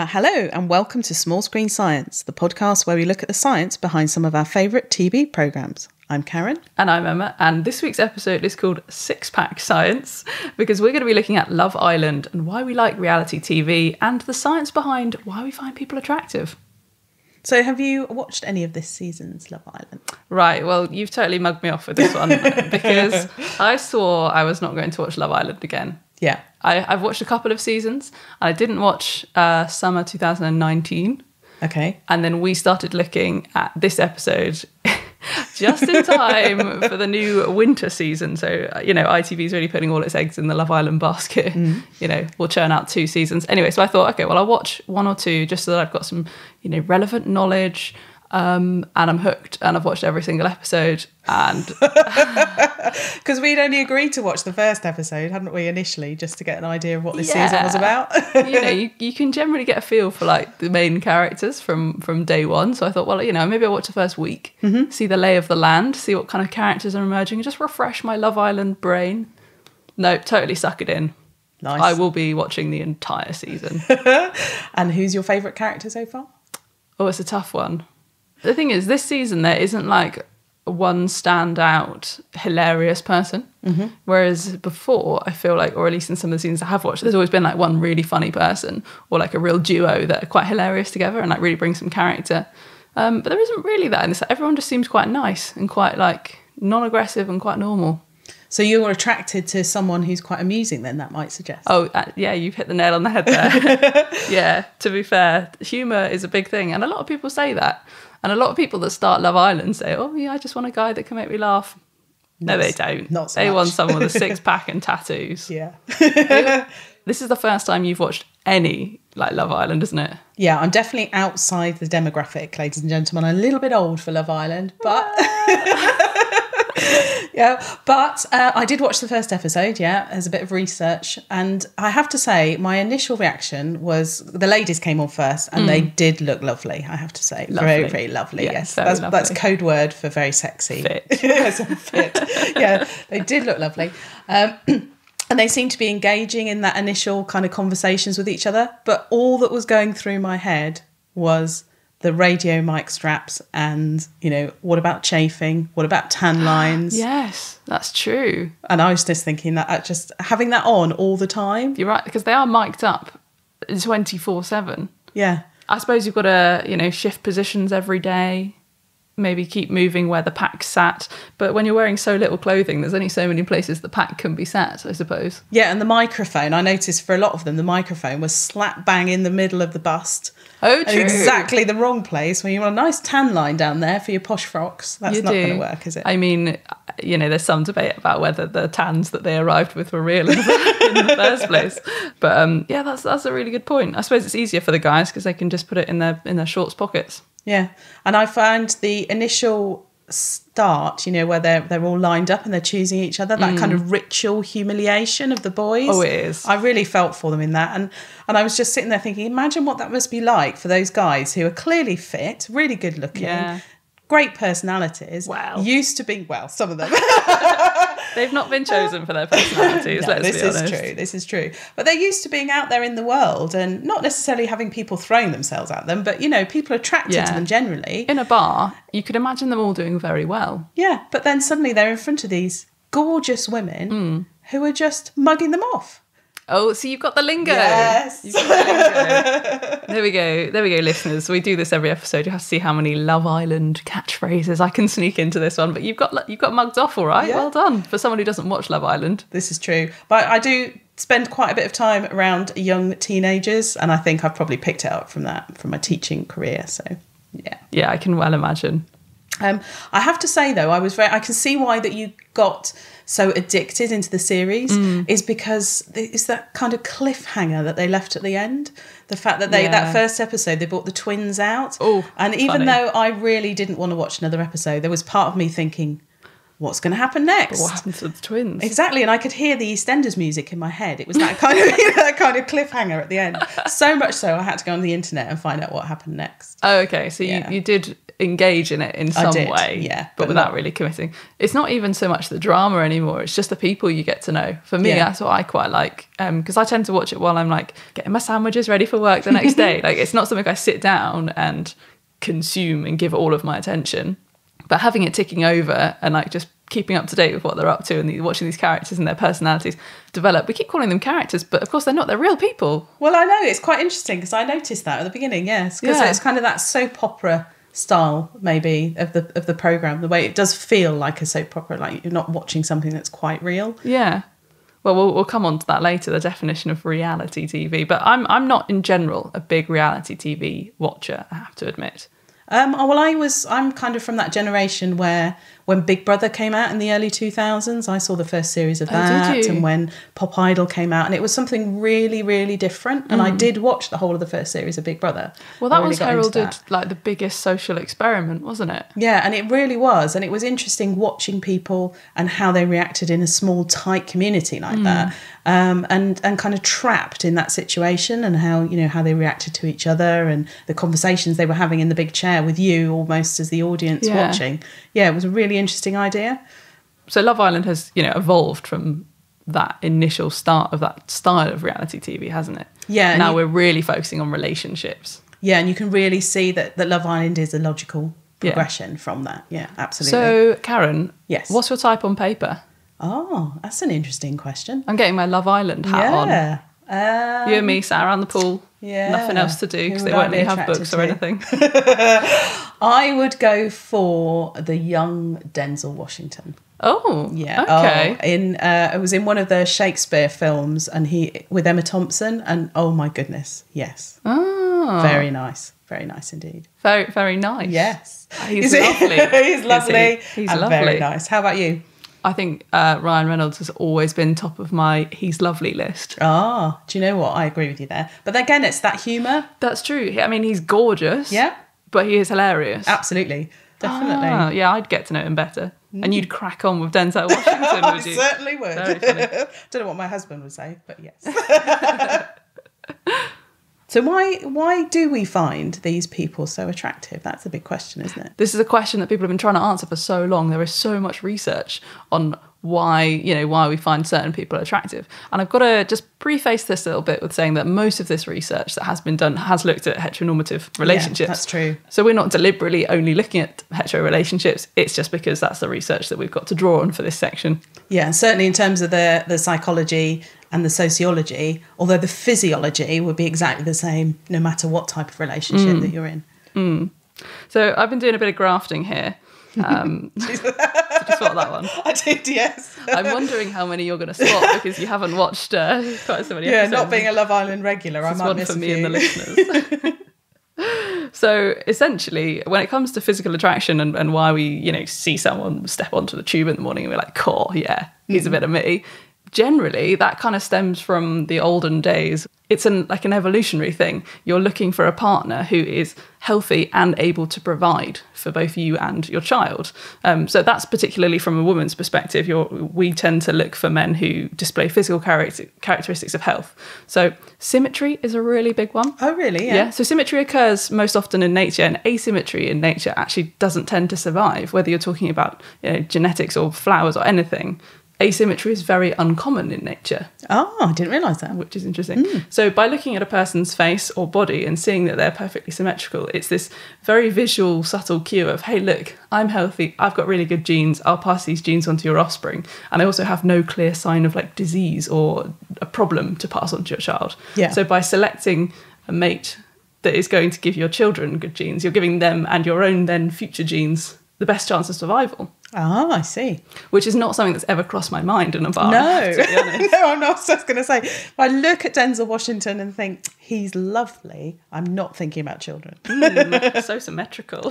Hello and welcome to Small Screen Science, the podcast where we look at the science behind some of our favourite TV programmes. I'm Karen. And I'm Emma, and this week's episode is called Six Pack Science because we're going to be looking at Love Island and why we like reality TV and the science behind why we find people attractive. So have you watched any of this season's Love Island? Right, well, you've totally mugged me off with this one because I swore I was not going to watch Love Island again. Yeah. I've watched a couple of seasons. I didn't watch summer 2019. Okay. And then we started looking at this episode just in time for the new winter season. So, ITV is really putting all its eggs in the Love Island basket. We'll churn out 2 seasons. Anyway, so I thought, okay, well, I'll watch 1 or 2 just so that I've got some, relevant knowledge. And I'm hooked, and I've watched every single episode. And because we'd only agreed to watch the first episode, hadn't we, initially, just to get an idea of what this season was about. you can generally get a feel for like the main characters from day one. So I thought, well, maybe I'll watch the first week, see the lay of the land, see what kind of characters are emerging, and just refresh my Love Island brain. No, totally suck it in. Nice. I will be watching the entire season. And who's your favourite character so far? Oh, it's a tough one. The thing is, this season there isn't like one standout hilarious person. Whereas before, I feel like, or at least in some of the seasons I have watched, there's always been like one really funny person or like a real duo that are quite hilarious together and like really bring some character. But there isn't really that in this. Everyone just seems quite nice and quite like non-aggressive and quite normal. So you're attracted to someone who's quite amusing then, that might suggest. Oh, yeah, you've hit the nail on the head there. Yeah, to be fair, humour is a big thing. And a lot of people say that. And a lot of people that start Love Island say, oh, yeah, I just want a guy that can make me laugh. No, they don't. Not so They much. want someone with a 6-pack and tattoos. Yeah. This is the first time you've watched any like Love Island, isn't it? Yeah, I'm definitely outside the demographic, ladies and gentlemen. I'm a little bit old for Love Island, but... I did watch the first episode, as a bit of research, and I have to say my initial reaction was the ladies came on first and they did look lovely, I have to say. Lovely. Very, very lovely, yes. That's code word for very sexy. Fit. Yes, fit. Yeah, they did look lovely. And they seemed to be engaging in that initial kind of conversations with each other, but all that was going through my head was the radio mic straps and, what about chafing? What about tan lines? Yes, that's true. And I was just thinking that just having that on all the time. You're right, because they are mic'd up 24/7. Yeah. I suppose you've got to, shift positions every day, maybe keep moving where the pack's sat. But when you're wearing so little clothing, there's only so many places the pack can be sat, I suppose. Yeah, and the microphone, I noticed for a lot of them, the microphone was slap bang in the middle of the bust. Oh, true. Exactly the wrong place when you want a nice tan line down there for your posh frocks. That's not going to work, is it? I mean, there's some debate about whether the tans that they arrived with were real in the first place. But that's a really good point. I suppose it's easier for the guys because they can just put it in their shorts pockets. Yeah, and I found the initial start, where they're all lined up and they're choosing each other, that kind of ritual humiliation of the boys. Oh, it is. I really felt for them in that. And I was just sitting there thinking, imagine what that must be like for those guys who are clearly fit, really good looking, great personalities. Wow. Used to be, some of them. They've not been chosen for their personalities, let's be honest. This is true. But they're used to being out there in the world and not necessarily having people throwing themselves at them, but, people attracted to them generally. In a bar, you could imagine them all doing very well. Yeah, but then suddenly they're in front of these gorgeous women who are just mugging them off. Oh, so you've got the lingo. Yes. You've got the lingo. There we go, listeners. We do this every episode. You have to see how many Love Island catchphrases I can sneak into this one. But you've got mugged off, all right. Yeah. Well done for someone who doesn't watch Love Island. This is true, but I do spend quite a bit of time around young teenagers, and I think I've probably picked it up from my teaching career. So, yeah. Yeah, I can well imagine. I have to say though, I can see why that you got so addicted into the series is because it's that kind of cliffhanger that they left at the end. The fact that that first episode they brought the twins out, and even though I really didn't want to watch another episode, there was part of me thinking, what's going to happen next? But what happened to the twins? Exactly, and I could hear the EastEnders music in my head. It was that kind of that kind of cliffhanger at the end. So much so, I had to go on the internet and find out what happened next. Oh, okay. So you did engage in it in some way, yeah, but without really committing. It's not even so much the drama anymore. It's just the people you get to know. For me, that's what I quite like, because I tend to watch it while I'm like getting my sandwiches ready for work the next day. Like, it's not something I sit down and consume and give all of my attention. But having it ticking over and like just keeping up to date with what they're up to and watching these characters and their personalities develop. We keep calling them characters, but of course they're not. They're real people. Well, I know. It's quite interesting because I noticed that at the beginning, yes. Because it's kind of that soap opera style, maybe, of the programme. The way it does feel like a soap opera, like you're not watching something that's quite real. Yeah. Well, we'll come on to that later, the definition of reality TV. But I'm not, in general, a big reality TV watcher, I have to admit. I'm kind of from that generation where when Big Brother came out in the early 2000s, I saw the first series of that. Did you? And when Pop Idol came out, and it was something really, really different. And I did watch the whole of the first series of Big Brother. Well, that was heralded like the biggest social experiment, wasn't it? Yeah, and it really was. And it was interesting watching people and how they reacted in a small, tight community like that. And kind of trapped in that situation, and how they reacted to each other and the conversations they were having in the big chair with you almost as the audience watching. Yeah, it was a really interesting idea. So Love Island has, evolved from that initial start of that style of reality TV, hasn't it? Yeah. Now we're really focusing on relationships. Yeah, and you can really see that Love Island is a logical progression from that. Yeah, absolutely. So, Karen, yes, what's your type on paper? Oh, that's an interesting question. I'm getting my Love Island hat on. You and me sat around the pool. Yeah. Nothing else to do because they won't really have books or anything. I would go for the young Denzel Washington. Oh, yeah. Okay. It was in one of the Shakespeare films, and he with Emma Thompson, and oh my goodness, yes. Oh. Very nice. Very nice indeed. Very, very nice. Yes. He's lovely. He's lovely. He's and lovely. Very nice. How about you? I think Ryan Reynolds has always been top of my he's lovely list. Ah, do you know what? I agree with you there. But again, it's that humour. That's true. I mean, he's gorgeous. Yeah. But he is hilarious. Absolutely. Definitely. Yeah, I'd get to know him better. And you'd crack on with Denzel Washington, would you? I certainly would. Very funny. Don't know what my husband would say, but yes. So why do we find these people so attractive? That's a big question, isn't it? This is a question that people have been trying to answer for so long. There is so much research on why we find certain people attractive. And I've got to just preface this a little bit with saying that most of this research that has been done has looked at heteronormative relationships. Yeah, that's true. So we're not deliberately only looking at hetero relationships. It's just because that's the research that we've got to draw on for this section. Yeah, and certainly in terms of the psychology and the sociology, although the physiology would be exactly the same no matter what type of relationship that you're in. So I've been doing a bit of grafting here. Did you spot that one? I did, yes. I'm wondering how many you're going to spot because you haven't watched quite so many episodes. Yeah, not being a Love Island regular, I might miss a few. This is one for me and the listeners. So essentially, when it comes to physical attraction and why we, see someone step onto the tube in the morning and we're like, cool, yeah, he's a bit of me. Generally, that kind of stems from the olden days. It's like an evolutionary thing. You're looking for a partner who is healthy and able to provide for both you and your child. So that's particularly from a woman's perspective. We tend to look for men who display physical characteristics of health. So symmetry is a really big one. Oh, really? Yeah. So symmetry occurs most often in nature, and asymmetry in nature actually doesn't tend to survive, whether you're talking about genetics or flowers or anything. Asymmetry is very uncommon in nature. Oh, I didn't realise that. Which is interesting. So by looking at a person's face or body and seeing that they're perfectly symmetrical, it's this very visual, subtle cue of, hey, look, I'm healthy, I've got really good genes, I'll pass these genes on to your offspring. And I also have no clear sign of like disease or a problem to pass on to your child. Yeah. So by selecting a mate that is going to give your children good genes, you're giving them and your own then future genes the best chance of survival. Oh, I see. Which is not something that's ever crossed my mind in a bar. No, no, I'm not just going to say. If I look at Denzel Washington and think he's lovely, I'm not thinking about children. So symmetrical.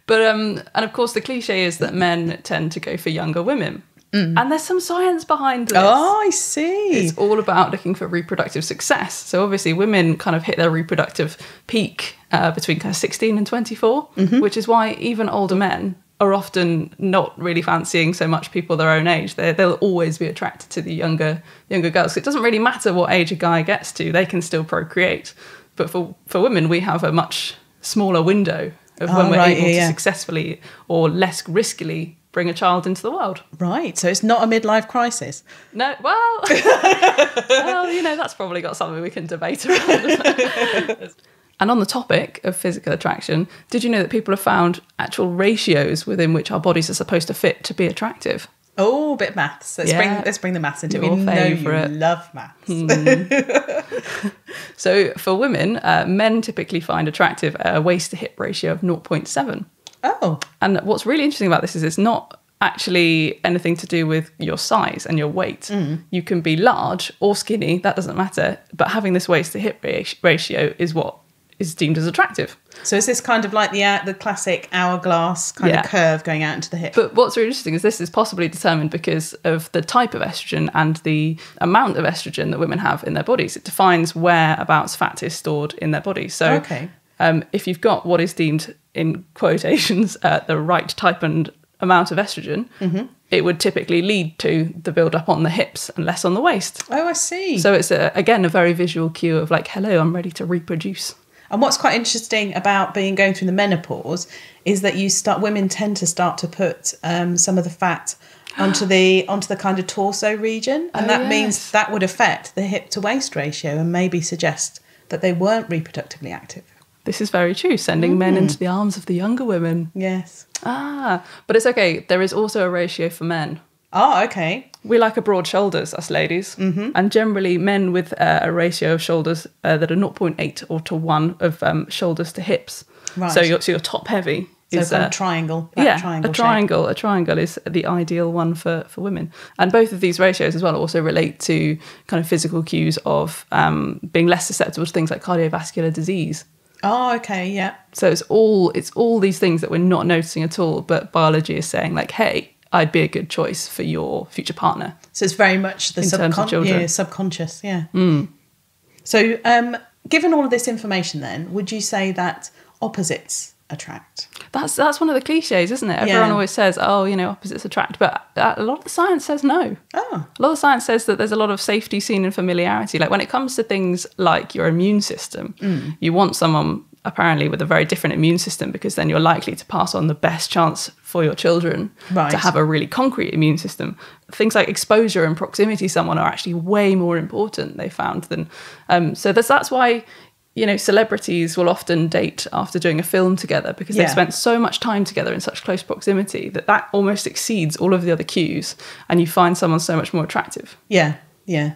But and of course the cliche is that men tend to go for younger women. And there's some science behind this. Oh, I see. It's all about looking for reproductive success. So obviously women kind of hit their reproductive peak between kind of 16 and 24, which is why even older men are often not really fancying so much people their own age. They'll always be attracted to the younger girls. It doesn't really matter what age a guy gets to, they can still procreate. But for women, we have a much smaller window of when we're able to successfully or less riskily bring a child into the world. Right, so it's not a midlife crisis. No, well, that's probably got something we can debate around. And on the topic of physical attraction, did you know that people have found actual ratios within which our bodies are supposed to fit to be attractive? Oh, a bit of maths. Let's bring the maths into it. Your We know favourite. you love maths. So for women, men typically find attractive a waist-to-hip ratio of 0.7. Oh. And what's really interesting about this is it's not actually anything to do with your size and your weight. You can be large or skinny, that doesn't matter. But having this waist-to-hip ratio is what is deemed as attractive. So is this kind of like the classic hourglass kind of curve going out into the hip? But what's really interesting is this is possibly determined because of the type of estrogen and the amount of estrogen that women have in their bodies. It defines whereabouts fat is stored in their body. So if you've got what is deemed, in quotations, the right type and amount of estrogen, it would typically lead to the build-up on the hips and less on the waist. Oh, I see. So it's, again, a very visual cue of like, hello, I'm ready to reproduce. And what's quite interesting about going through the menopause is that women tend to start to put some of the fat onto the kind of torso region, and that means that would affect the hip to waist ratio and maybe suggest that they weren't reproductively active. This is very true, sending men into the arms of the younger women. Yes. But it's okay. There is also a ratio for men. Oh, okay. We like a broad shoulders, us ladies. And generally men with a ratio of shoulders that are 0.8 or to 1 of shoulders to hips. Right. So you're top heavy. So kind of triangle. A triangle is the ideal one for women. And both of these ratios as well also relate to kind of physical cues of being less susceptible to things like cardiovascular disease. Oh, okay, yeah. So it's all these things that we're not noticing at all, but biology is saying like, hey, I'd be a good choice for your future partner. So it's very much the subconscious, yeah. So given all of this information then, would you say that opposites attract? That's one of the cliches, isn't it? Everyone always says, opposites attract, but a lot of the science says no. Oh. A lot of the science says that there's a lot of safety seen in familiarity. Like when it comes to things like your immune system, you want someone apparently with a very different immune system because then you're likely to pass on the best chance for your children to have a really concrete immune system. Things like exposure and proximity to someone are actually way more important, they found, than so that's why celebrities will often date after doing a film together because they've spent so much time together in such close proximity that almost exceeds all of the other cues, and you find someone so much more attractive.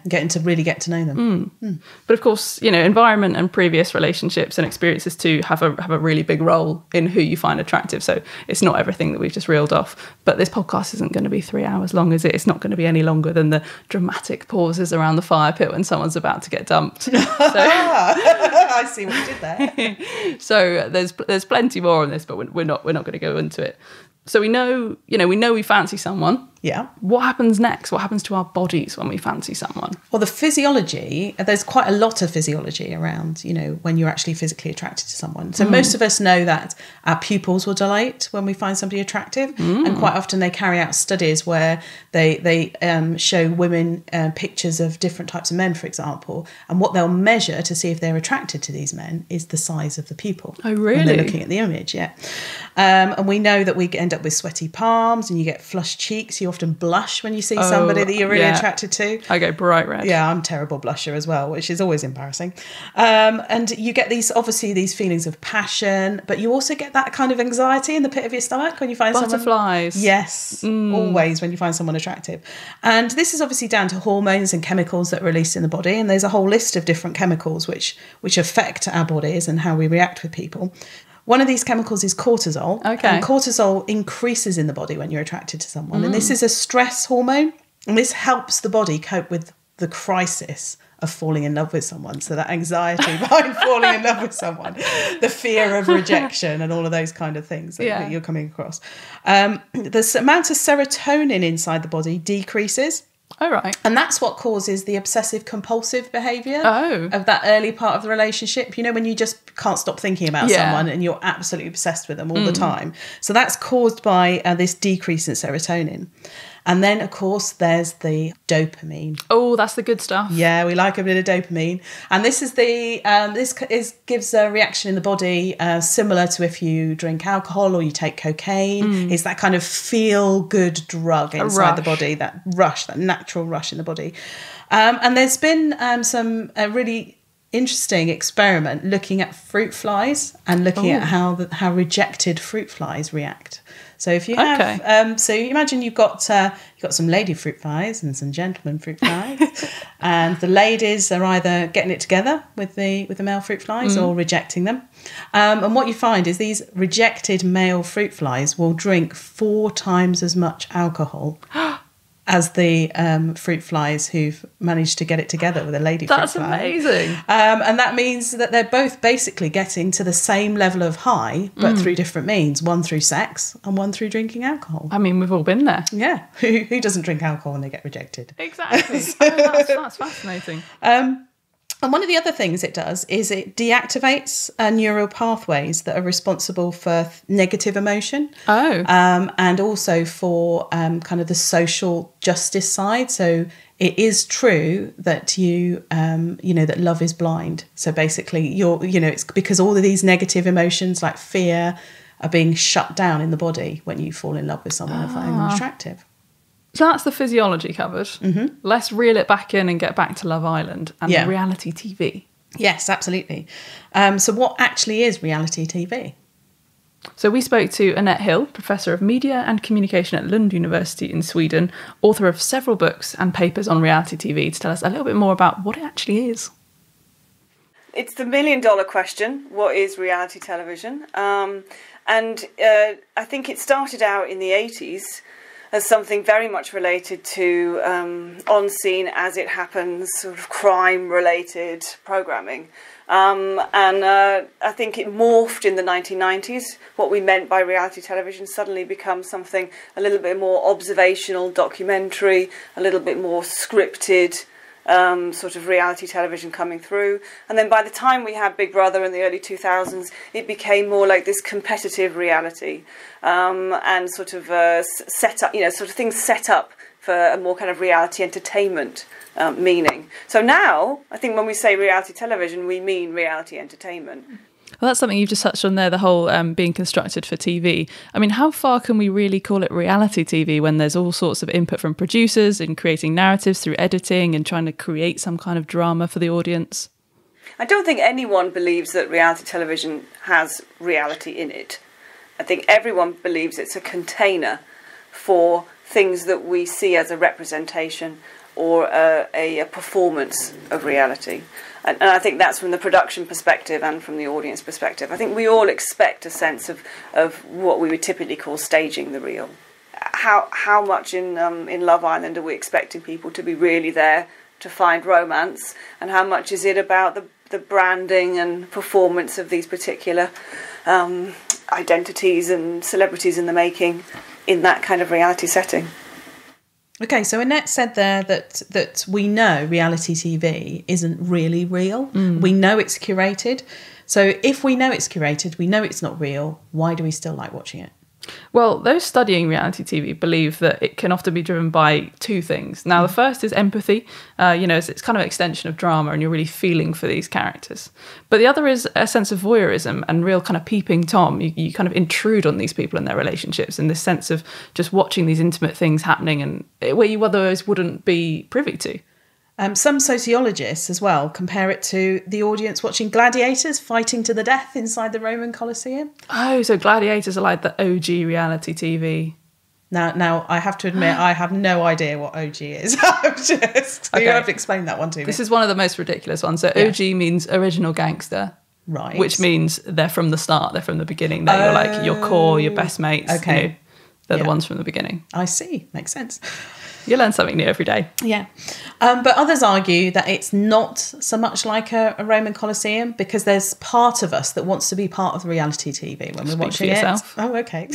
Getting to really get to know them. But of course, environment and previous relationships and experiences too have a really big role in who you find attractive. So it's not everything that we've just reeled off. But this podcast isn't going to be 3 hours long, is it? It's not going to be any longer than the dramatic pauses around the fire pit when someone's about to get dumped. I see what you did there. So there's plenty more on this, but we're not going to go into it. So we know we fancy someone. Yeah. What happens next? What happens to our bodies when we fancy someone? Well, the physiology, there's quite a lot of physiology around, when you're actually physically attracted to someone. So most of us know that our pupils will dilate when we find somebody attractive. And quite often they carry out studies where they show women pictures of different types of men, for example. And what they'll measure to see if they're attracted to these men is the size of the pupil. Oh, really? When they're looking at the image, yeah. And we know that we end up with sweaty palms and you get flushed cheeks. You often blush when you see somebody that you're really attracted to. I go bright red. Yeah, I'm a terrible blusher as well, which is always embarrassing. And you get these feelings of passion, but you also get that kind of anxiety in the pit of your stomach when you find butterflies. Yes, always when you find someone attractive. And this is obviously down to hormones and chemicals that are released in the body. And there's a whole list of different chemicals which affect our bodies and how we react with people. One of these chemicals is cortisol. Okay. And cortisol increases in the body when you're attracted to someone. And this is a stress hormone. And this helps the body cope with the crisis of falling in love with someone. So that anxiety behind falling in love with someone, the fear of rejection and all of those kind of things that you're coming across. The amount of serotonin inside the body decreases. Oh, right. And that's what causes the obsessive compulsive behaviour Oh. of that early part of the relationship. You know, when you just can't stop thinking about someone and you're absolutely obsessed with them all the time. So that's caused by this decrease in serotonin. And then, of course, there's the dopamine. Oh, that's the good stuff. Yeah, we like a bit of dopamine. And this is gives a reaction in the body similar to if you drink alcohol or you take cocaine. It's that kind of feel-good drug inside the body, that rush, that natural rush in the body. And there's been some really interesting experiment looking at fruit flies and looking at how rejected fruit flies react. So if you have, so you imagine you've got some lady fruit flies and some gentleman fruit flies, and the ladies are either getting it together with the male fruit flies or rejecting them. And what you find is these rejected male fruit flies will drink 4 times as much alcohol as the fruit flies who've managed to get it together with a lady fruit fly. That's amazing. And that means that they're both basically getting to the same level of high, but through different means. One through sex and one through drinking alcohol. I mean, we've all been there. Yeah. Who doesn't drink alcohol when they get rejected? Exactly. That's fascinating. And one of the other things it does is it deactivates neural pathways that are responsible for negative emotion. And also for kind of the social justice side. So it is true that that love is blind. So basically it's because all of these negative emotions like fear are being shut down in the body when you fall in love with someone and find them attractive. So that's the physiology covered. Let's reel it back in and get back to Love Island and reality TV. Yes, absolutely. So what actually is reality TV? So we spoke to Annette Hill, Professor of Media and Communication at Lund University in Sweden, author of several books and papers on reality TV, to tell us a little bit more about what it actually is. It's the million-dollar question, what is reality television? I think it started out in the 80s as something very much related to on-scene, as it happens, sort of crime-related programming. I think it morphed in the 1990s. What we meant by reality television suddenly becomes something a little bit more observational, documentary, a little bit more scripted, sort of reality television coming through. And then by the time we had Big Brother in the early 2000s, it became more like this competitive reality, and sort of set up, sort of things set up for a more kind of reality entertainment meaning. So now, I think when we say reality television, we mean reality entertainment. Well, that's something you've just touched on there, the whole being constructed for TV. I mean, how far can we really call it reality TV when there's all sorts of input from producers in creating narratives through editing and trying to create some kind of drama for the audience? I don't think anyone believes that reality television has reality in it. I think everyone believes it's a container for things that we see as a representation or a performance of reality. And I think that's from the production perspective and from the audience perspective. I think we all expect a sense of what we would typically call staging the real. How much in Love Island are we expecting people to be really there to find romance, and how much is it about the branding and performance of these particular identities and celebrities in the making in that kind of reality setting? Okay, so Annette said there that we know reality TV isn't really real. We know it's curated. So if we know it's curated, we know it's not real, why do we still like watching it? Well, those studying reality TV believe that it can often be driven by 2 things. Now, the first is empathy. It's kind of an extension of drama and you're really feeling for these characters. But the other is a sense of voyeurism and real kind of peeping Tom. You kind of intrude on these people and their relationships in this sense of just watching these intimate things happening and where you otherwise wouldn't be privy to. Some sociologists as well compare it to the audience watching gladiators fighting to the death inside the Roman Colosseum. Oh, so gladiators are like the OG reality TV. Now I have to admit, I have no idea what OG is. You have to explain that one to me. This is one of the most ridiculous ones. So OG means original gangster. Right. Which means they're from the start, they're from the beginning. They're like your core, your best mates. Okay. They're the ones from the beginning. I see. Makes sense. You learn something new every day. Yeah. But others argue that it's not so much like a Roman Colosseum because there's part of us that wants to be part of the reality TV when we're watching it. Yourself. Oh, okay.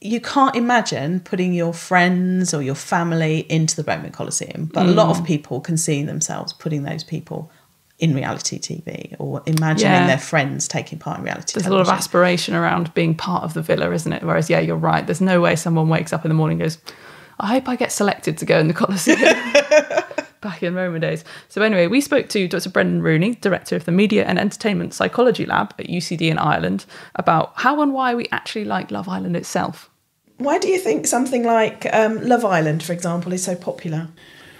you can't imagine putting your friends or your family into the Roman Colosseum, but a lot of people can see themselves putting those people in reality TV or imagining their friends taking part in reality There's television. a lot of aspiration around being part of the villa, isn't it? Whereas, you're right. There's no way someone wakes up in the morning and goes, I hope I get selected to go in the Colosseum. Back in Roman days. So anyway, we spoke to Dr. Brendan Rooney, Director of the Media and Entertainment Psychology Lab at UCD in Ireland, about how and why we actually like Love Island itself. Why do you think something like Love Island, for example, is so popular?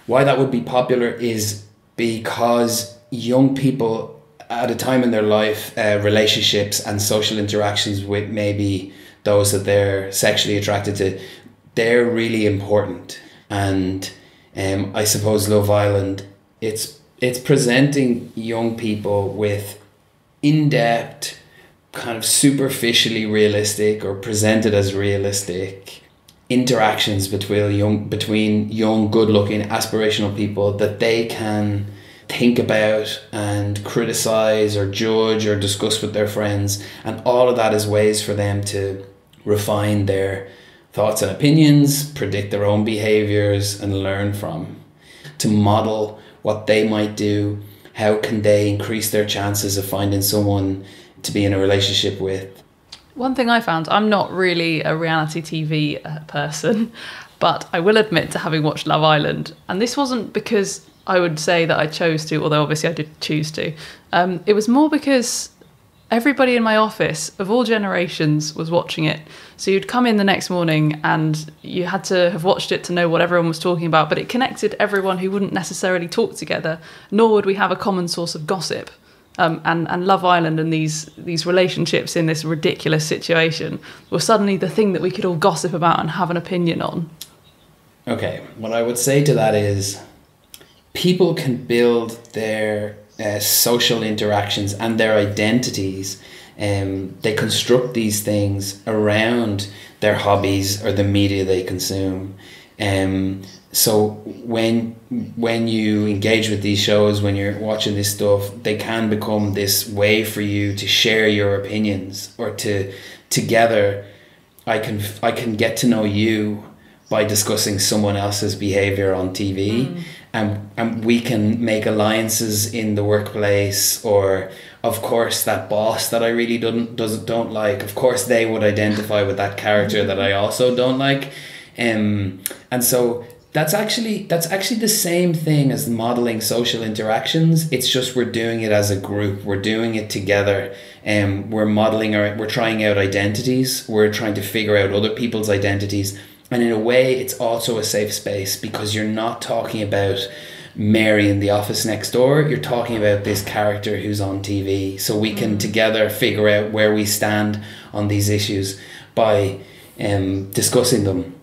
Why that would be popular is because young people at a time in their life, relationships and social interactions with maybe those that they're sexually attracted to, they're really important. And I suppose Love Island, it's presenting young people with in-depth, kind of superficially realistic or presented as realistic interactions between young, good-looking, aspirational people that they can think about and criticize or judge or discuss with their friends. And all of that is ways for them to refine their thoughts and opinions, predict their own behaviors and learn from, to model what they might do. How can they increase their chances of finding someone to be in a relationship with? One thing I found, I'm not really a reality TV person, but I will admit to having watched Love Island, and this wasn't because I would say that I chose to, although obviously I did choose to. It was more because everybody in my office of all generations was watching it. So you'd come in the next morning and you had to have watched it to know what everyone was talking about, but it connected everyone who wouldn't necessarily talk together, nor would we have a common source of gossip. And Love Island and these relationships in this ridiculous situation were suddenly the thing that we could all gossip about and have an opinion on. Okay, what I would say to that is people can build their social interactions and their identities. They construct these things around their hobbies or the media they consume. So when you engage with these shows, when you're watching this stuff, they can become this way for you to share your opinions, or to together I can get to know you by discussing someone else's behavior on TV. And we can make alliances in the workplace, or of course that boss that I really don't like, of course they would identify with that character that I also don't like. And so that's actually the same thing as modeling social interactions. It's just we're doing it as a group. We're doing it together. We're trying out identities. We're trying to figure out other people's identities. And in a way, it's also a safe space, because you're not talking about Mary in the office next door. You're talking about this character who's on TV. So we can together figure out where we stand on these issues by discussing them.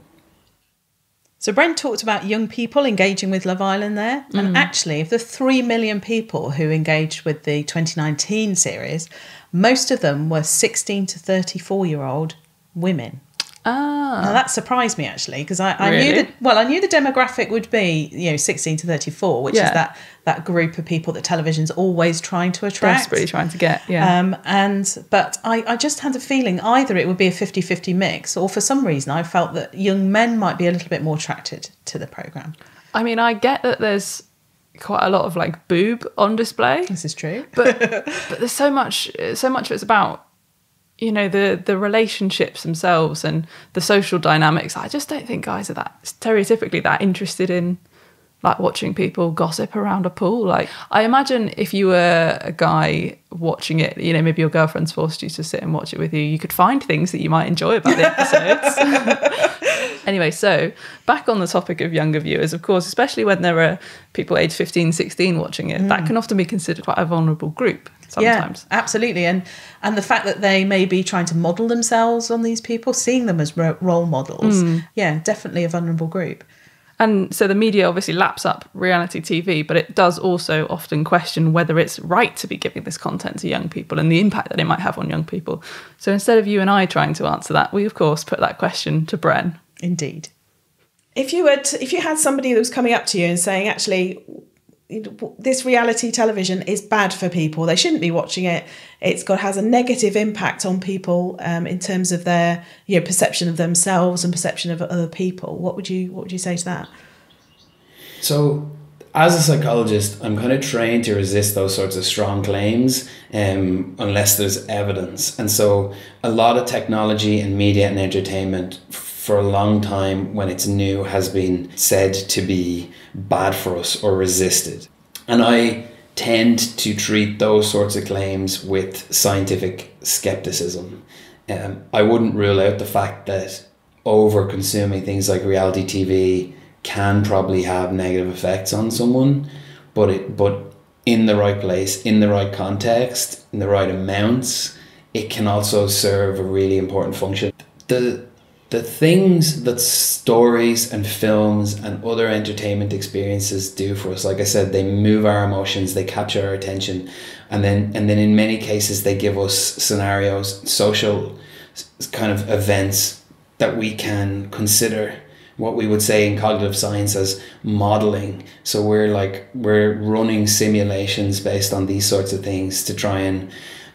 So Brent talked about young people engaging with Love Island there. And actually, of the 3 million people who engaged with the 2019 series, most of them were 16 to 34-year-old women. Now that surprised me, actually, because I Really? knew the demographic would be 16 to 34, which is that group of people that television's always trying to attract. desperately trying to get, But I just had a feeling either it would be a 50-50 mix, or for some reason I felt that young men might be a little bit more attracted to the programme. I mean, I get that there's quite a lot of like boob on display. This is true. But there's so much of it's about, the relationships themselves and the social dynamics. I just don't think guys are that stereotypically that interested in like watching people gossip around a pool. Like, I imagine if you were a guy watching it, maybe your girlfriend's forced you to sit and watch it with you, you could find things that you might enjoy about the episodes. Anyway, so back on the topic of younger viewers, of course, especially when there are people aged 15, 16 watching it, that can often be considered quite a vulnerable group sometimes. Yeah, absolutely. And the fact that they may be trying to model themselves on these people, seeing them as role models, definitely a vulnerable group. And so the media obviously laps up reality TV, but it does also often question whether it's right to be giving this content to young people and the impact that it might have on young people. So instead of you and I trying to answer that, we of course put that question to Bren. Indeed. If you had somebody that was coming up to you and saying, actually, this reality television is bad for people. They shouldn't be watching it. Has a negative impact on people in terms of their perception of themselves and perception of other people. What would you say to that? So, as a psychologist, I'm kind of trained to resist those sorts of strong claims unless there's evidence. And so a lot of technology and media and entertainment for a long time, when it's new, has been said to be bad for us or resisted. And I tend to treat those sorts of claims with scientific skepticism. I wouldn't rule out the fact that over-consuming things like reality TV can probably have negative effects on someone, but in the right place, in the right context, in the right amounts, it can also serve a really important function. The things that stories and films and other entertainment experiences do for us, like I said, they move our emotions, they capture our attention, and then in many cases they give us scenarios, social kind of events that we can consider what we would say in cognitive science as modeling. So we're running simulations based on these sorts of things to try and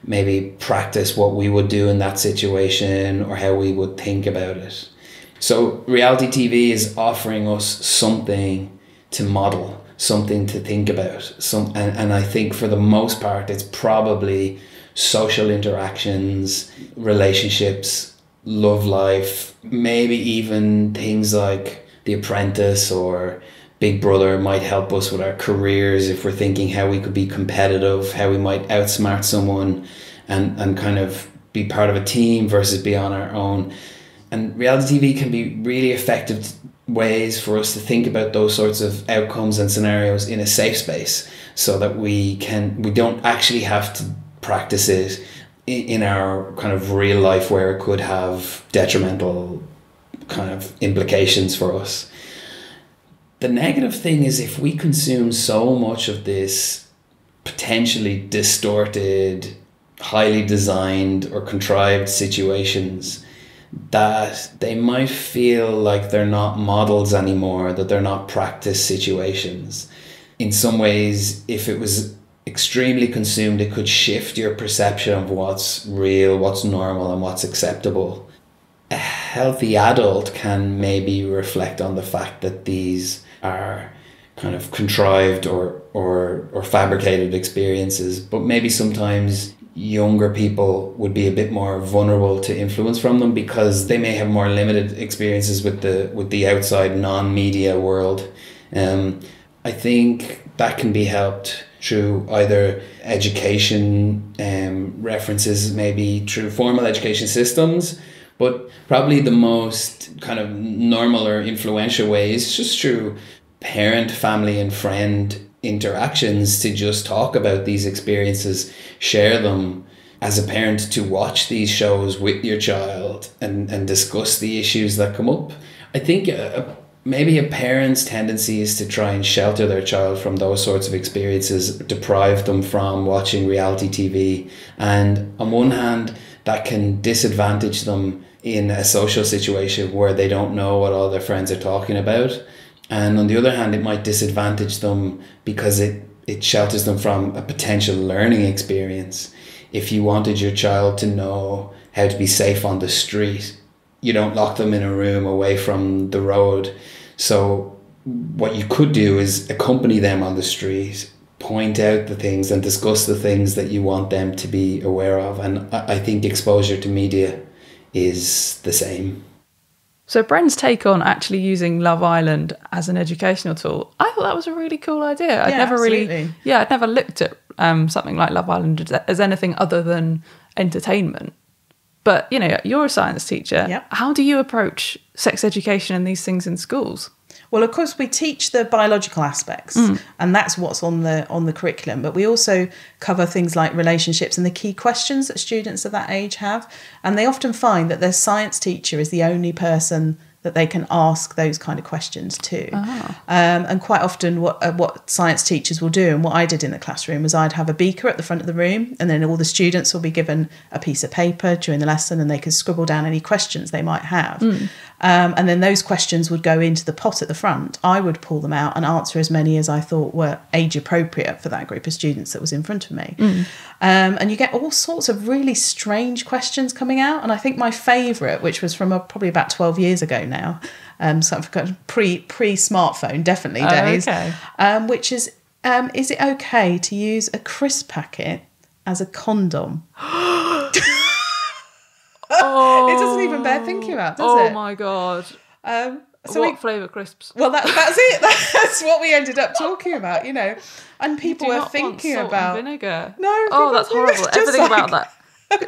maybe practice what we would do in that situation or how we would think about it. So reality TV is offering us something to model, something to think about. And I think for the most part, it's probably social interactions, relationships, love life, maybe even things like The Apprentice or Big Brother might help us with our careers if we're thinking how we could be competitive, how we might outsmart someone and kind of be part of a team versus be on our own. And reality TV can be really effective ways for us to think about those sorts of outcomes and scenarios in a safe space so that we don't actually have to practice it in our kind of real life where it could have detrimental kind of implications for us. The negative thing is if we consume so much of this potentially distorted, highly designed or contrived situations, that they might feel like they're not models anymore, that they're not practice situations. In some ways, if it was extremely consumed, it could shift your perception of what's real, what's normal, and what's acceptable. A healthy adult can maybe reflect on the fact that these are kind of contrived or fabricated experiences, but maybe sometimes younger people would be a bit more vulnerable to influence from them because they may have more limited experiences with the outside non-media world. I think that can be helped through either education references, maybe through formal education systems, but probably the most kind of normal or influential way is just through parent, family and friend interactions to just talk about these experiences, share them as a parent, to watch these shows with your child and discuss the issues that come up. I think maybe a parent's tendency is to try and shelter their child from those sorts of experiences, deprive them from watching reality TV. And on one hand, that can disadvantage them in a social situation where they don't know what all their friends are talking about. And on the other hand, it might disadvantage them because it shelters them from a potential learning experience. If you wanted your child to know how to be safe on the street, you don't lock them in a room away from the road. So what you could do is accompany them on the street, point out the things and discuss the things that you want them to be aware of. And I think exposure to media is the same. So Bren's take on actually using Love Island as an educational tool, I thought that was a really cool idea. I'd never looked at something like Love Island as anything other than entertainment. But, you know, you're a science teacher. Yep. How do you approach sex education and these things in schools? Well, of course, we teach the biological aspects, and that's what's on the curriculum. But we also cover things like relationships and the key questions that students of that age have. And they often find that their science teacher is the only person that they can ask those kind of questions too. And quite often what science teachers will do, and what I did in the classroom, was I'd have a beaker at the front of the room, and then all the students will be given a piece of paper during the lesson, and they could scribble down any questions they might have. And then those questions would go into the pot at the front. I would pull them out and answer as many as I thought were age appropriate for that group of students that was in front of me. And you get all sorts of really strange questions coming out. And I think my favourite, which was from probably about 12 years ago now, so I've got pre-smartphone, definitely days, which is it okay to use a crisp packet as a condom? It doesn't even bear thinking about, does it? Oh my God. So what flavour crisps? Well, that's it. That's what we ended up talking about, And people were thinking about vinegar. No. Oh, that's horrible. Everything about that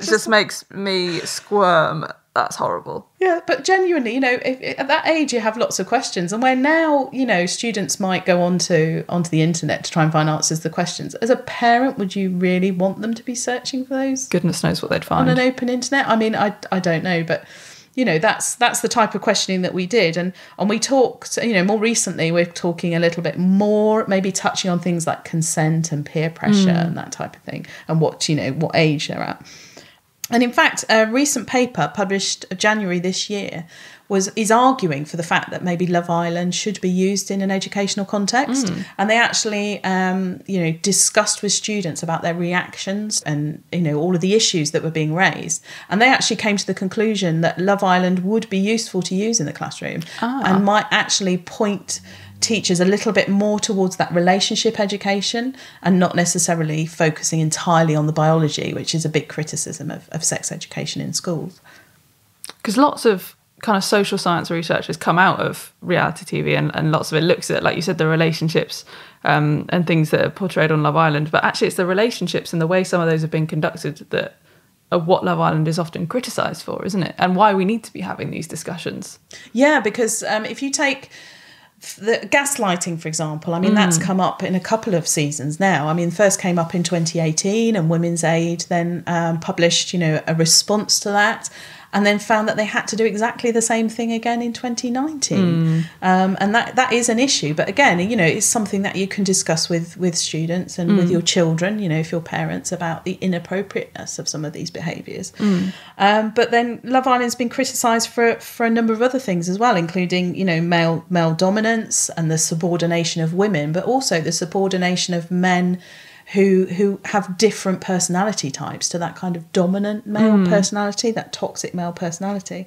just makes me squirm. That's horrible. Yeah, but genuinely, if at that age you have lots of questions, and where now, students might go onto the internet to try and find answers to the questions. As a parent, would you really want them to be searching for those? Goodness knows what they'd find on an open internet. I mean, I don't know, but that's the type of questioning that we did, and we talked. More recently, we're talking a little bit more, maybe touching on things like consent and peer pressure and that type of thing, and what age they're at. And in fact, a recent paper published January this year is arguing for the fact that maybe Love Island should be used in an educational context. And they actually, discussed with students about their reactions and, all of the issues that were being raised. And they actually came to the conclusion that Love Island would be useful to use in the classroom and might actually point teachers a little bit more towards that relationship education and not necessarily focusing entirely on the biology, which is a big criticism of sex education in schools. Because lots of kind of social science research has come out of reality TV, and lots of it looks at, like you said, the relationships and things that are portrayed on Love Island. But actually it's the relationships and the way some of those have been conducted that are what Love Island is often criticised for, isn't it? And why we need to be having these discussions. Yeah, because if you take the gaslighting, for example, I mean, that's come up in a couple of seasons now. I mean, first came up in 2018, and Women's Aid then published, a response to that, and then found that they had to do exactly the same thing again in 2019. And that is an issue. But again, it's something that you can discuss with students and with your children, if you're parents, about the inappropriateness of some of these behaviours. But then Love Island's been criticised for a number of other things as well, including, male dominance and the subordination of women, but also the subordination of men who have different personality types to that kind of dominant male personality, that toxic male personality.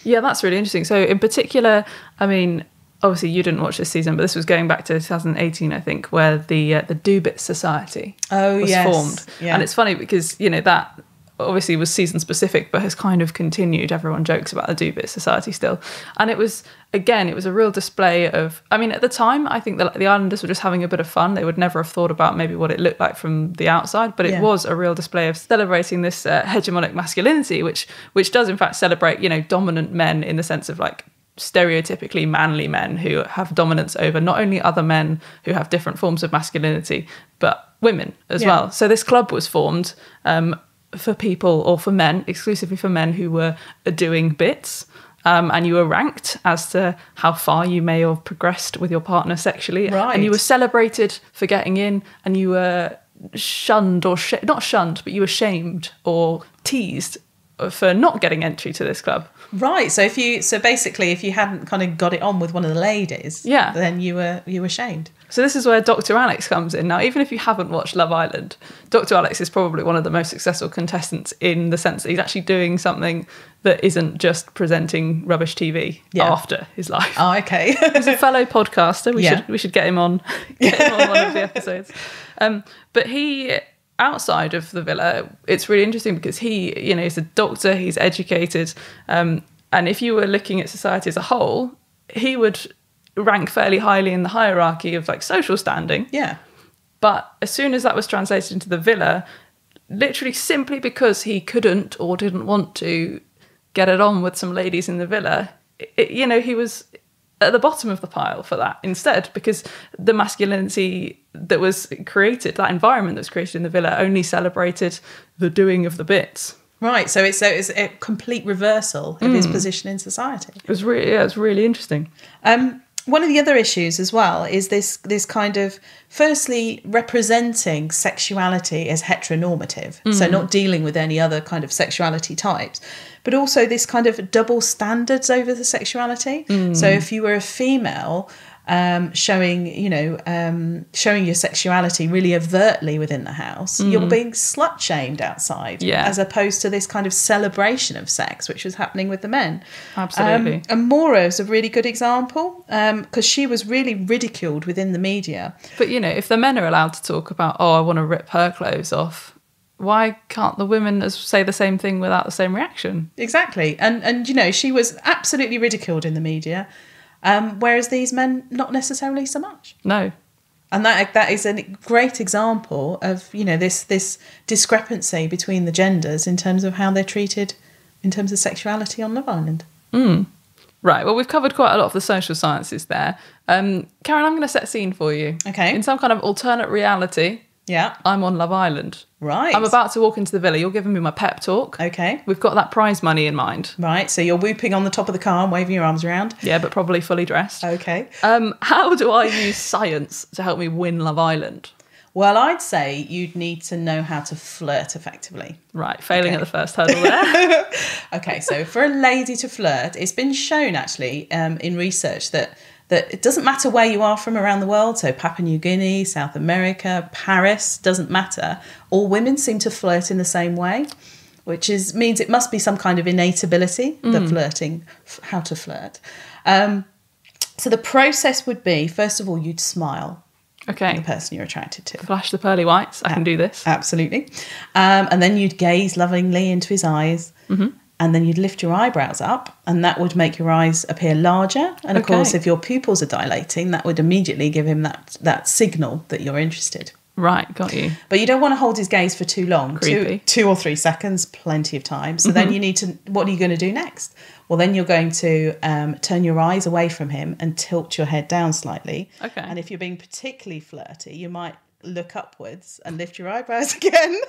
Yeah, that's really interesting. So in particular, I mean, obviously you didn't watch this season, but this was going back to 2018, I think, where the Do-Bit Society was formed. Yeah. And it's funny because, that obviously was season specific, but has kind of continued. Everyone jokes about the Do-Bit Society still. And it was a real display of, I mean, at the time, I think that the Islanders were just having a bit of fun. They would never have thought about maybe what it looked like from the outside, but it was a real display of celebrating this hegemonic masculinity, which does in fact celebrate, dominant men in the sense of like stereotypically manly men who have dominance over not only other men who have different forms of masculinity, but women as well. So this club was formed for people, or for men, exclusively for men who were doing bits, and you were ranked as to how far you may have progressed with your partner sexually, and you were celebrated for getting in, and you were shunned or not shunned, but you were shamed or teased for not getting entry to this club. Right. So basically if you hadn't kind of got it on with one of the ladies, then you were shamed. So this is where Dr. Alex comes in. Now, even if you haven't watched Love Island, Dr. Alex is probably one of the most successful contestants in the sense that he's actually doing something that isn't just presenting rubbish TV after his life. Oh, okay. He's a fellow podcaster. We should get him on one of the episodes. But he, outside of the villa, it's really interesting because he's a doctor, he's educated, and if you were looking at society as a whole, he would rank fairly highly in the hierarchy of like social standing. Yeah. But as soon as that was translated into the villa, literally simply because he couldn't or didn't want to get it on with some ladies in the villa, he was at the bottom of the pile for that instead, because the masculinity that was created, that environment that was created in the villa, only celebrated the doing of the bits. Right, so it's a complete reversal of his position in society. It's really interesting. One of the other issues as well is this kind of, firstly, representing sexuality as heteronormative, so not dealing with any other kind of sexuality types, but also this kind of double standards over the sexuality. So if you were a female, showing your sexuality really overtly within the house, you're being slut shamed outside, as opposed to this kind of celebration of sex which was happening with the men. Absolutely. And Maura is a really good example, because she was really ridiculed within the media. But if the men are allowed to talk about, I want to rip her clothes off, why can't the women say the same thing without the same reaction? Exactly. And she was absolutely ridiculed in the media. Whereas these men, not necessarily so much. No. And that is a great example of, this discrepancy between the genders in terms of how they're treated in terms of sexuality on Love Island. Right, well, we've covered quite a lot of the social sciences there. Karen, I'm going to set a scene for you. Okay. In some kind of alternate reality, I'm on Love Island. Right. I'm about to walk into the villa. You're giving me my pep talk. Okay. We've got that prize money in mind. Right, so you're whooping on the top of the car and waving your arms around. Yeah, but probably fully dressed. Okay. How do I use science to help me win Love Island? Well, I'd say you'd need to know how to flirt effectively. Right, failing at the first hurdle there. Okay, so for a lady to flirt, it's been shown actually in research that it doesn't matter where you are from around the world, so Papua New Guinea, South America, Paris, doesn't matter. All women seem to flirt in the same way, which means it must be some kind of innate ability, the flirting, how to flirt. So the process would be, first of all, you'd smile. Okay. The person you're attracted to. Flash the pearly whites. I can do this. Absolutely. And then you'd gaze lovingly into his eyes. And then you'd lift your eyebrows up, and that would make your eyes appear larger. And of course, if your pupils are dilating, that would immediately give him that signal that you're interested. Right, got you. But you don't want to hold his gaze for too long. Creepy. 2 or 3 seconds, plenty of time. So then you need to, what are you going to do next? Well, then you're going to turn your eyes away from him and tilt your head down slightly. Okay. And if you're being particularly flirty, you might look upwards and lift your eyebrows again.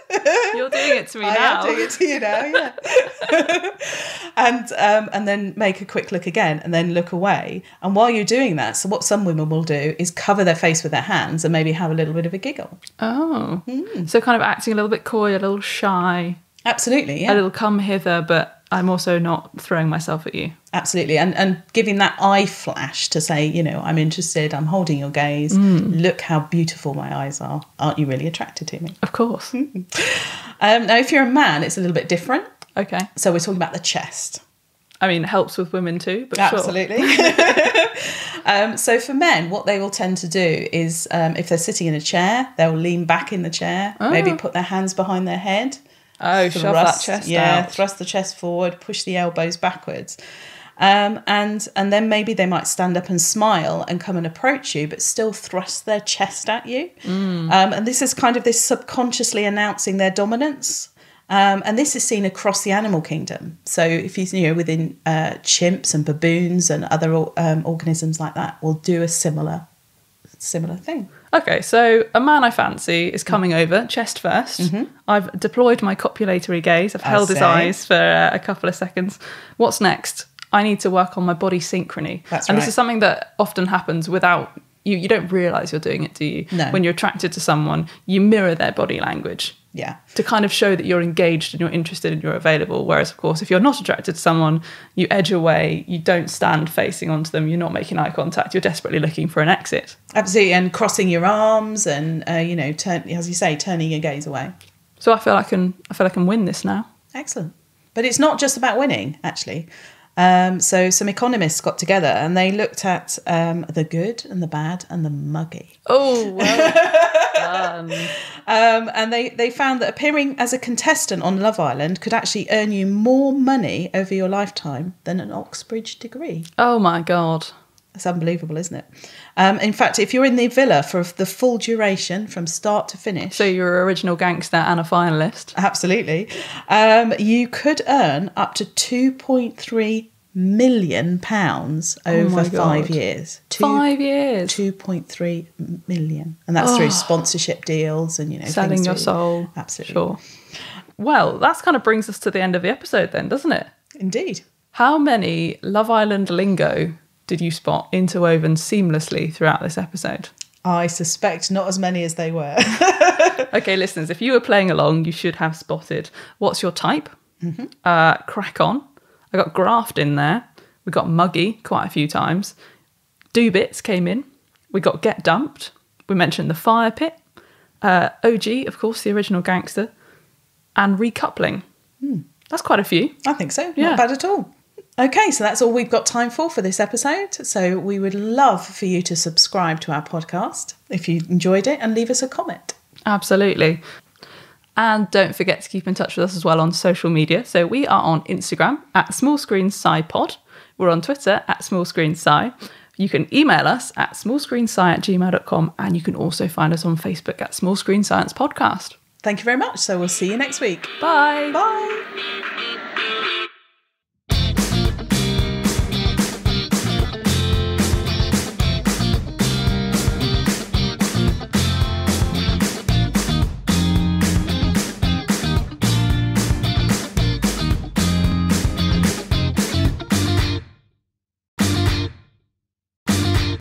You're doing it to me now. I am doing it to you now, yeah. And then make a quick look again and then look away. And while you're doing that, so what some women will do is cover their face with their hands and maybe have a little bit of a giggle. Oh. So kind of acting a little bit coy, a little shy. Absolutely, yeah. A little come hither, but I'm also not throwing myself at you. Absolutely. And giving that eye flash to say, I'm interested, I'm holding your gaze. Look how beautiful my eyes are. Aren't you really attracted to me? Of course. Now, if you're a man, it's a little bit different. Okay. So we're talking about the chest. I mean, it helps with women too, but absolutely. So for men, what they will tend to do is if they're sitting in a chair, they'll lean back in the chair, maybe put their hands behind their head. Oh, shove that chest out. Yeah, thrust the chest forward, push the elbows backwards. And then maybe they might stand up and smile and come and approach you, but still thrust their chest at you. And this is kind of this subconsciously announcing their dominance. And this is seen across the animal kingdom. So if you within chimps and baboons and other organisms like that will do a similar thing. Okay, so a man I fancy is coming over, chest first. I've deployed my copulatory gaze. I've held his eyes for a couple of seconds. What's next? I need to work on my body synchrony. That's and right. This is something that often happens without you. You don't realise you're doing it, do you? No. When you're attracted to someone, you mirror their body language. Yeah. To kind of show that you're engaged and you're interested and you're available. Whereas, of course, if you're not attracted to someone, you edge away, you don't stand facing onto them, you're not making eye contact, you're desperately looking for an exit. Absolutely, and crossing your arms and, as you say, turning your gaze away. So I feel I can win this now. Excellent. But it's not just about winning, actually. So some economists got together and they looked at the good and the bad and the muggy. Oh, well done. And they found that appearing as a contestant on Love Island could actually earn you more money over your lifetime than an Oxbridge degree. Oh, my God. That's unbelievable, isn't it? In fact, if you're in the villa for the full duration from start to finish... So you're an original gangster and a finalist. Absolutely. You could earn up to £2.3 million over 5 years. 5 years? 2.3 million. And that's through sponsorship deals and, selling your soul. Absolutely. Sure. Well, that kind of brings us to the end of the episode then, doesn't it? Indeed. How many Love Island lingo did you spot interwoven seamlessly throughout this episode? I suspect not as many as they were. Okay, listeners, if you were playing along, you should have spotted What's Your Type? Crack On. I got Graft in there. We got Muggy quite a few times. Do Bits came in. We got Get Dumped. We mentioned the Fire Pit. OG, of course, the original gangster. And Recoupling. That's quite a few. I think so. Yeah. Not bad at all. Okay, so that's all we've got time for this episode. So we would love for you to subscribe to our podcast if you enjoyed it and leave us a comment. Absolutely. And don't forget to keep in touch with us as well on social media. So we are on Instagram at smallscreensci-pod. We're on Twitter at smallscreensci. You can email us at smallscreensci@gmail.com, and you can also find us on Facebook at Small Screen Science Podcast. Thank you very much. So we'll see you next week. Bye. Bye.